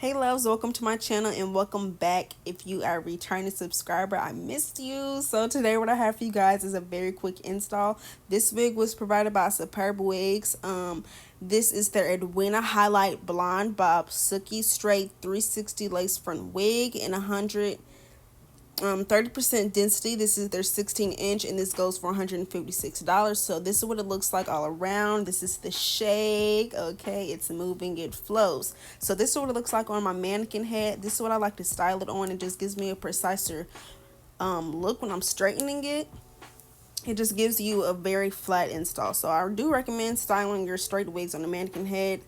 Hey loves, welcome to my channel and welcome back if you are a returning subscriber. I missed you. So today what I have for you guys is a very quick install. This wig was provided by Superbwigs. This is their Edwina Highlight Blonde Bob Silky Straight 360 lace front wig in 30% density. This is their 16-inch and this goes for $156. So this is what it looks like all around. This is the shade. Okay, it's moving, it flows. So this is what it looks like on my mannequin head. This is what I like to style it on. It just gives me a preciser look when I'm straightening it. It just gives you a very flat install. So I do recommend styling your straight wigs on the mannequin head.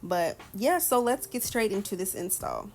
But yeah, so let's get straight into this install.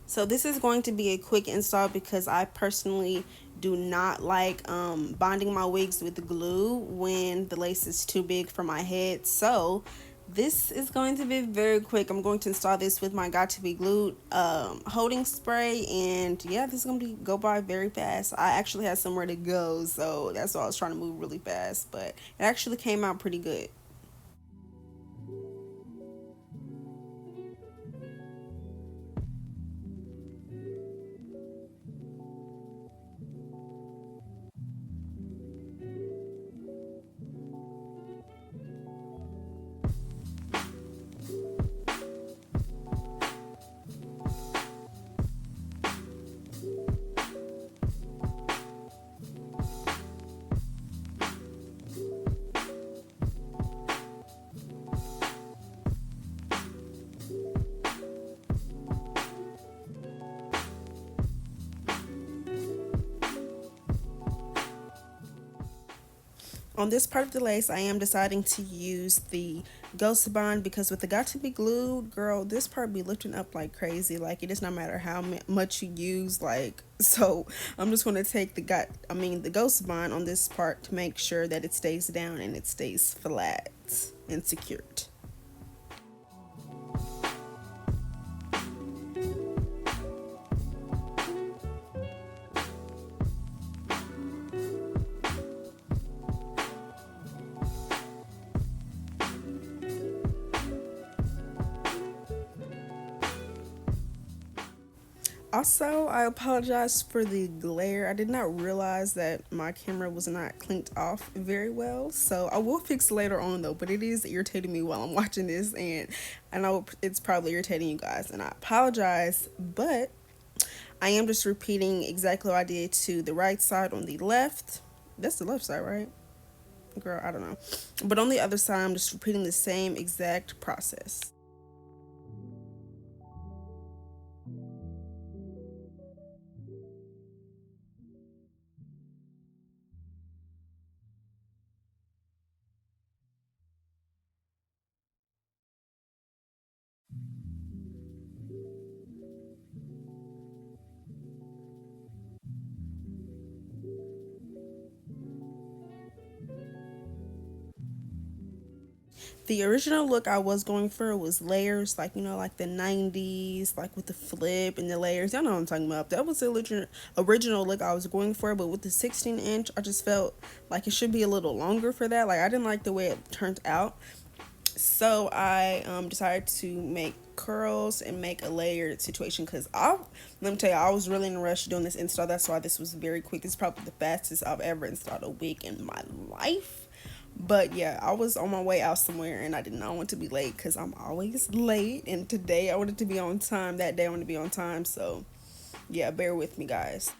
So this is going to be a quick install because I personally do not like bonding my wigs with glue when the lace is too big for my head. So this is going to be very quick. I'm going to install this with my Got to Be Glued holding spray, and yeah, this is going to go by very fast. I actually had somewhere to go, so that's why I was trying to move really fast, but it actually came out pretty good. On this part of the lace, I am deciding to use the Ghost Bond because with the Got to Be Glued, girl, this part be lifting up like crazy. Like, it does not matter how much you use. Like, so I'm just going to take the Ghost Bond on this part to make sure that it stays down and it stays flat and secured. Also, I apologize for the glare. I did not realize that my camera was not clinked off very well. So I will fix later on though, but it is irritating me while I'm watching this, and I know it's probably irritating you guys, and I apologize, but I am just repeating exactly what I did to the right side on the left. That's the left side, right? Girl, I don't know. But on the other side, I'm just repeating the same exact process. The original look I was going for was layers, like, you know, like the 90s, like with the flip and the layers. Y'all know what I'm talking about. That was the original look I was going for, but with the 16-inch, I just felt like it should be a little longer for that. Like, I didn't like the way it turned out. So I decided to make curls and make a layered situation because let me tell you, I was really in a rush doing this install. That's why this was very quick. This is probably the fastest I've ever installed a wig in my life. But yeah, I was on my way out somewhere and I did not want to be late because I'm always late. And today I wanted to be on time. That day I wanted to be on time. So yeah, bear with me, guys.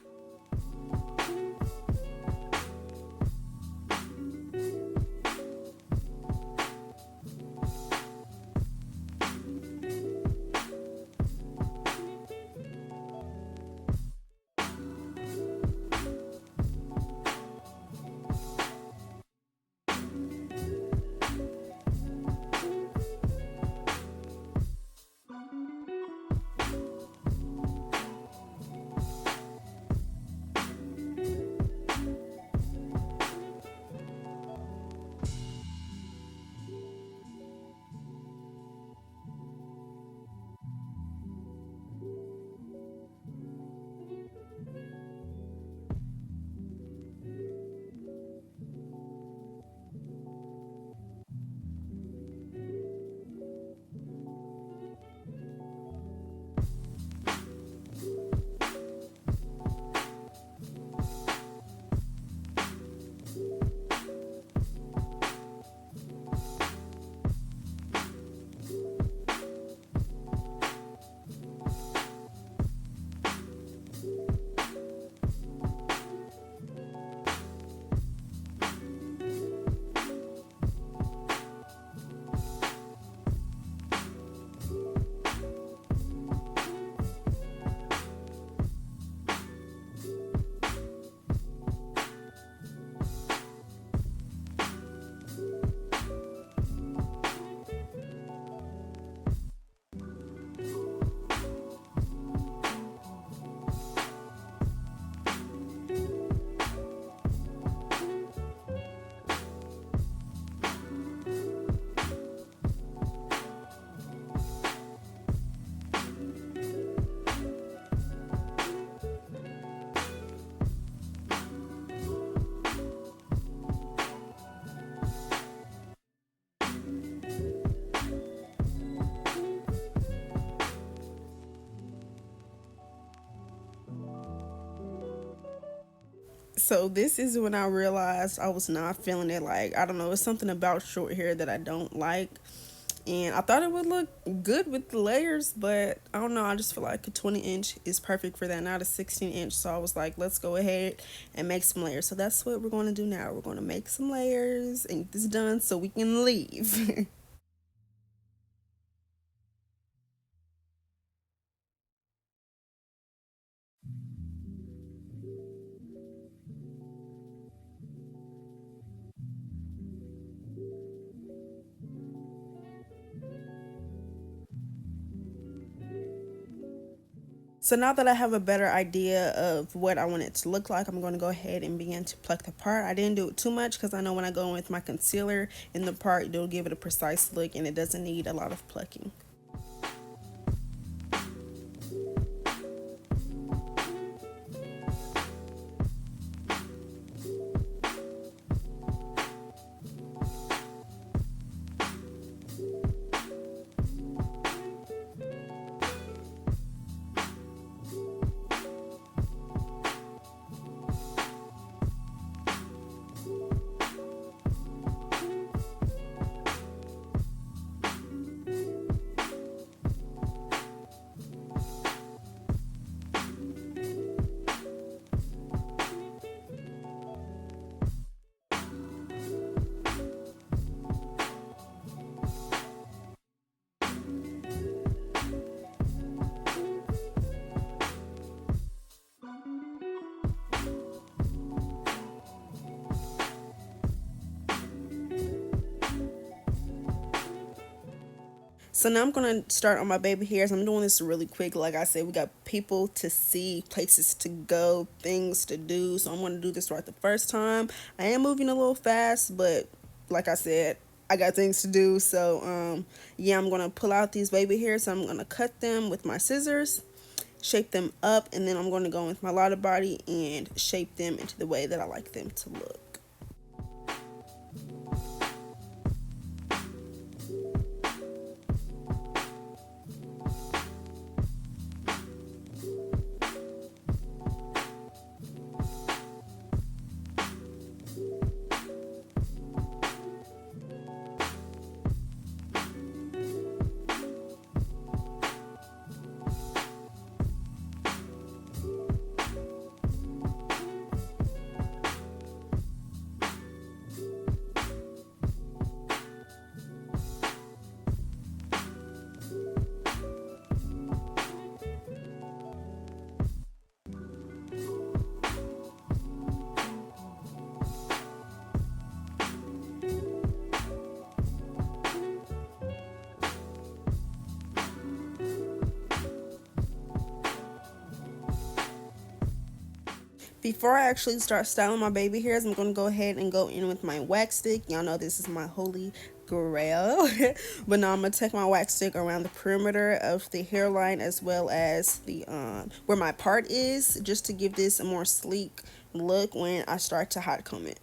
So this is when I realized I was not feeling it. Like, I don't know, it's something about short hair that I don't like. And I thought it would look good with the layers, but I don't know. I just feel like a 20 inch is perfect for that, not a 16 inch. So I was like, let's go ahead and make some layers. So that's what we're going to do now. We're going to make some layers and get this done so we can leave. So now that I have a better idea of what I want it to look like, I'm going to go ahead and begin to pluck the part. I didn't do it too much because I know when I go in with my concealer in the part, it'll give it a precise look and it doesn't need a lot of plucking. So now I'm gonna start on my baby hairs. I'm doing this really quick. Like I said, we got people to see, places to go, things to do. So I'm gonna do this right the first time. I am moving a little fast, but like I said, I got things to do. So yeah, I'm gonna pull out these baby hairs. So I'm gonna cut them with my scissors, shape them up, and then I'm gonna go in with my lotta body and shape them into the way that I like them to look. Before I actually start styling my baby hairs, I'm going to go ahead and go in with my wax stick. Y'all know this is my holy grail. But now I'm going to take my wax stick around the perimeter of the hairline as well as the where my part is, just to give this a more sleek look when I start to hot comb it.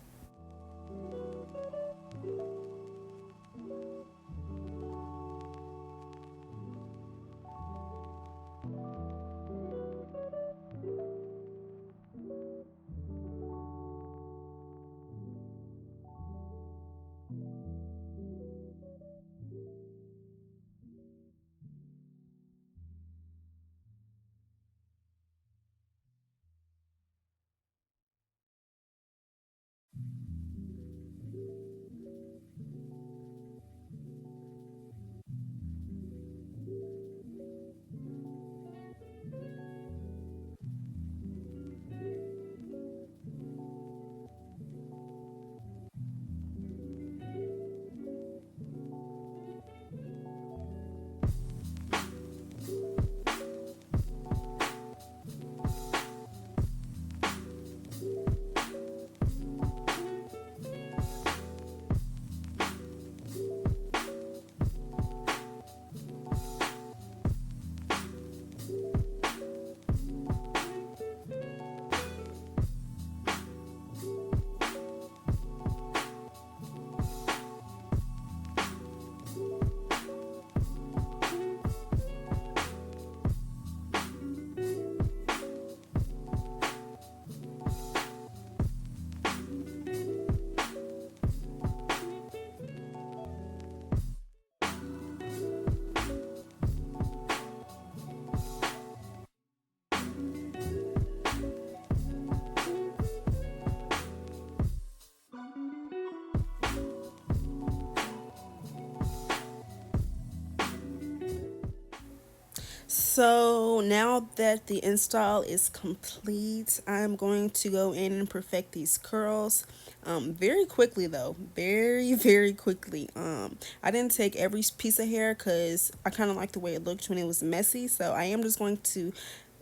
So now that the install is complete, I'm going to go in and perfect these curls. Very quickly though, very quickly. I didn't take every piece of hair because I kind of like the way it looked when it was messy. So I am just going to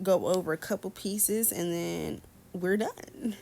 go over a couple pieces and then we're done.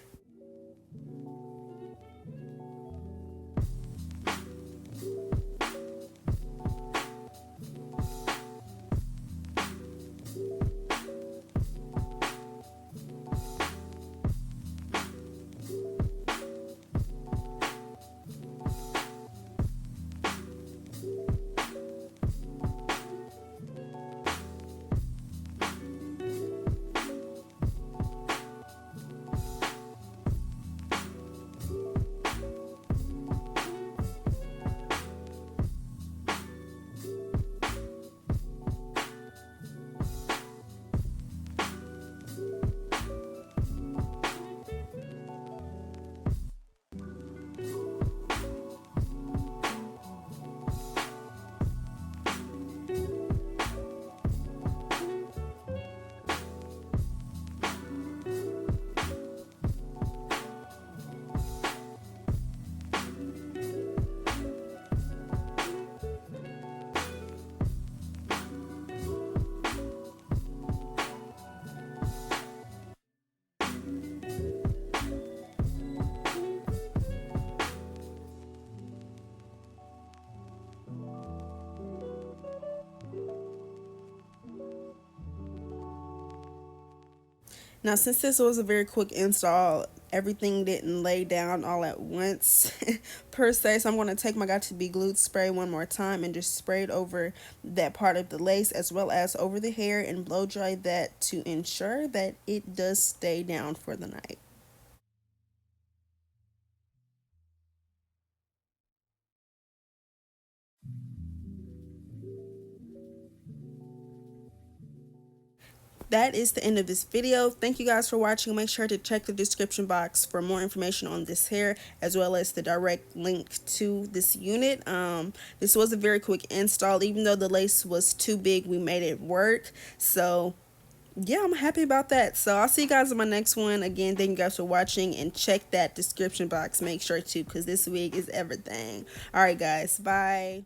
Now, since this was a very quick install, everything didn't lay down all at once per se. So I'm going to take my got to be glued spray one more time and just spray it over that part of the lace as well as over the hair and blow dry that to ensure that it does stay down for the night. That is the end of this video. Thank you guys for watching. Make sure to check the description box for more information on this hair as well as the direct link to this unit. This was a very quick install. Even though the lace was too big, we made it work. So yeah, I'm happy about that. So I'll see you guys in my next one. Again, thank you guys for watching and check that description box. Make sure to, because this wig is everything. All right, guys. Bye.